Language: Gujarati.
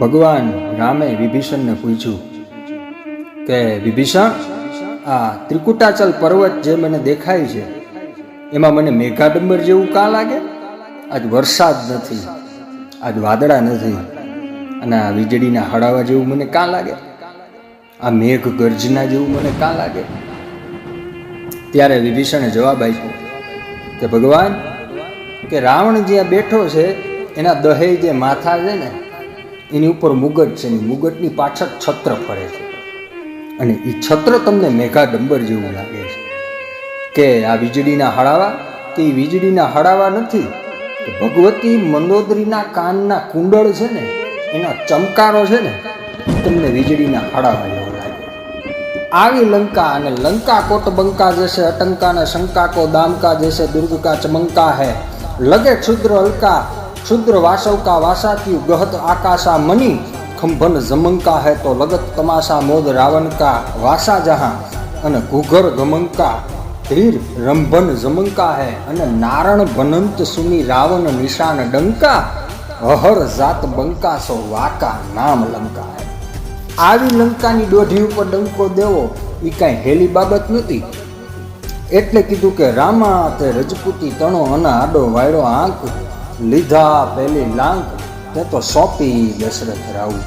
ભગવાન રામે વિભીષણને પૂછ્યું કે વિભીષણ, આ ત્રિકુટાચલ પર્વત જે મને દેખાય છે એમાં મને મેઘાડંબર જેવું કાં લાગે? આજ વરસાદ નથી, આજ વાદળા નથી, અને આ વીજળીના હળાવા જેવું મને કાં લાગે? આ મેઘ ગર્જના જેવું મને કાં લાગે? ત્યારે વિભીષણે જવાબ આપ્યો કે ભગવાન, કે રાવણ જ્યાં બેઠો છે એના દહે જે માથા છે ને એની ઉપર મુગટ છે, એની મુગટની પાછળ છત્ર ફરે છે, અને એ છત્ર તમને મેઘાડંબર જેવું લાગે છે. કે આ વીજળીના હળાવા, કે એ વીજળીના હળાવા નથી, ભગવતી મંદોદરીના કાનના કુંડળ છે ને એના ચમકારો છે ને તમને વીજળીના હળાવા જેવો લાગે. આવી લંકા, અને લંકા કોટ બંકા જૈસે અટંકા ને શંકા કો દામકા જૈસે દુર્ગ કા ચમંકા હૈ, લગે ક્ષુદ્ર હલકા ક્ષુદ્ર વાસવ કા વાસાતી ગહત આકાશા મની, ખંભન જમંકા હૈ તો લગત તમાશા મોદ રાવણ કા વાસા જહાં, અને ઘુઘર ગમંકા ધીર રંભન જમંકા હૈ, અને નારણ ભનંત સુની રાવણ નિશાન ડંકા, હહર જાત બંકા સો વાકા નામ લંકા હૈ. આવી લંકાની દોઢી ઉપર ડંકો દેવો એ કાંઈ હેલી બાબત નથી. એટલે કીધું કે રામા તે રજપૂતી તણો અને આડો વાયડો આંક, લીધા પેલી લાંક તે તો સોંપી દશરથ રાઉત.